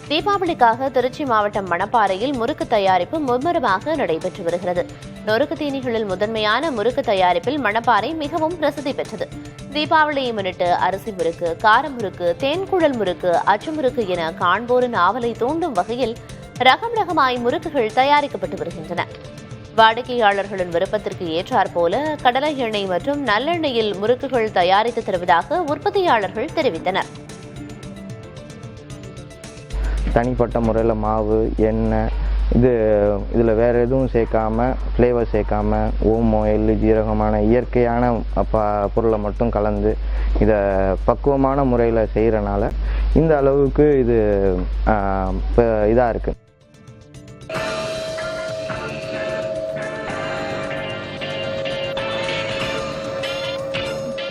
தீபாவளிக்காக திருச்சி மாவட்டம் மணப்பாறையில் முறுக்கு தயாரிப்பு மும்முரமாக நடைபெற்று வருகிறது. நொறுக்கு தீனிகளில் முதன்மையான முறுக்கு தயாரிப்பில் மணப்பாறை மிகவும் பிரசித்தி பெற்றது. தீபாவளியை முன்னிட்டு அரிசி முறுக்கு, கார முறுக்கு, தேன்குழல் முறுக்கு, அச்சு முறுக்கு என காண்போரின் ஆவலை தூண்டும் வகையில் ரகம் ரகமாய் முறுக்குகள் தயாரிக்கப்பட்டு வருகின்றன. வாடிக்கையாளர்களின் விருப்பத்திற்கு ஏற்றாற்போல கடலை எண்ணெய் மற்றும் நல்லெண்ணெயில் முறுக்குகள் தயாரித்து தருவதாக உற்பத்தியாளர்கள் தெரிவித்தனர். தனிப்பட்ட முறையில் மாவு, எண்ணெய் இதில் வேறு எதுவும் சேர்க்காம, ஃப்ளேவர் சேர்க்காம, ஓமம், எள்ளு, ஜீரகமான இயற்கையான பொருளை மட்டும் கலந்து இதை பக்குவமான முறையில் செய்கிறனால இந்த அளவுக்கு இது இதாக இருக்குது.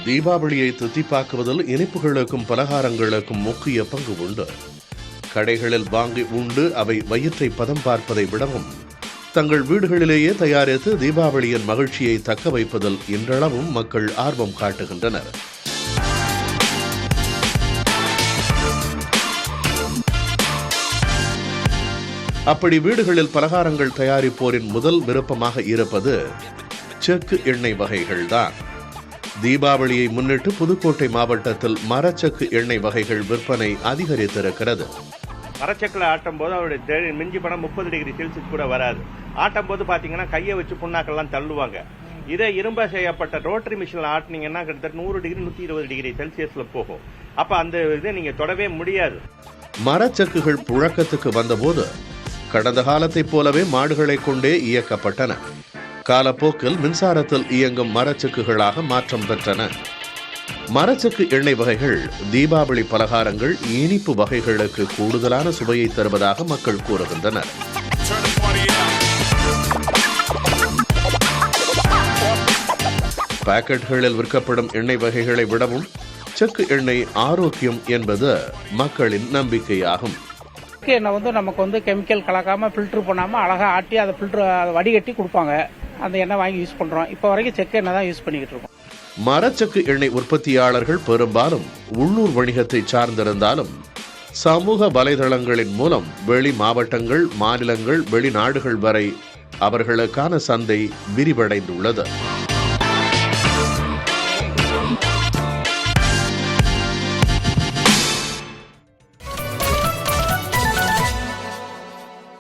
தீபாவளியை தித்திப்பாக்குவதில் இனிப்புகளுக்கும் பலகாரங்களுக்கும் முக்கிய பங்கு உண்டு. கடைகளில் வாங்கி உண்டு அவை வயிற்றை பதம் பார்ப்பதை விடவும் தங்கள் வீடுகளிலேயே தயாரித்து தீபாவளியின் மகிழ்ச்சியை தக்க வைப்பதில் இன்றளவும் மக்கள் ஆர்வம் காட்டுகின்றனர். அப்படி வீடுகளில் பலகாரங்கள் தயாரிப்போரின் முதல் விருப்பமாக இருப்பது செக்கு எண்ணெய் வகைகள்தான். தீபாவளியை முன்னிட்டு புதுக்கோட்டை மாவட்டத்தில் மரச்செக்கு எண்ணெய் வகைகள் விற்பனை அதிகரித்திருக்கிறது. மரச்செக்கில் ஆட்டும் போது அவருடைய மிஞ்சி பணம் 30 டிகிரி செல்சியஸ் கூட வராது. ஆட்டும் போது பார்த்தீங்கன்னா கையை வச்சு புண்ணாக்கெல்லாம் தள்ளுவாங்க. இதே இரும்ப செய்யப்பட்ட ரோட்டரி மிஷினில் ஆட்டினீங்கன்னா கிட்டத்தட்ட 100 டிகிரி 120 டிகிரி செல்சியஸ்ல போகும். அப்ப அந்த இதை நீங்க தொடவே முடியாது. மரச்செக்குகள் புழக்கத்துக்கு வந்தபோது கடந்த காலத்தைப் போலவே மாடுகளை கொண்டே இயக்கப்பட்டன. காலப்போக்கில் மின்சாரத்தில் இயங்கும் மரச்செக்குகளாக மாற்றம் பெற்றன. மரச்செக்கு எண்ணெய் வகைகள் தீபாவளி பலகாரங்கள், இனிப்பு வகைகளுக்கு கூடுதலான சுவையை தருவதாக மக்கள் கூறுகின்றனர். பாக்கெட்டுகளில் விற்கப்படும் எண்ணெய் வகைகளை விடவும் செக்கு எண்ணெய் ஆரோக்கியம் என்பது மக்களின் நம்பிக்கையாகும். எண்ணெய் நமக்கு கெமிக்கல் கலக்காம ஃபில்டர் பண்ணாம அழகா ஆட்டி அதை ஃபில்டர் வடிகட்டி கொடுப்பாங்க. அந்த எண்ணெய் வாங்கி யூஸ் பண்றோம். இப்போ வரைக்கும் செக்கு எண்ணெய் தான் யூஸ் பண்ணிக்கிட்டு இருக்கோம். மரச்செக்கு எண்ணெய் உற்பத்தியாளர்கள் பெரும்பாலும் உள்ளூர் வணிகத்தை சார்ந்திருந்தாலும் சமூக வலைதளங்களின் மூலம் வெளி மாவட்டங்கள், மாநிலங்கள், வெளிநாடுகள் வரை அவர்களுக்கான சந்தை விரிவடைந்துள்ளது.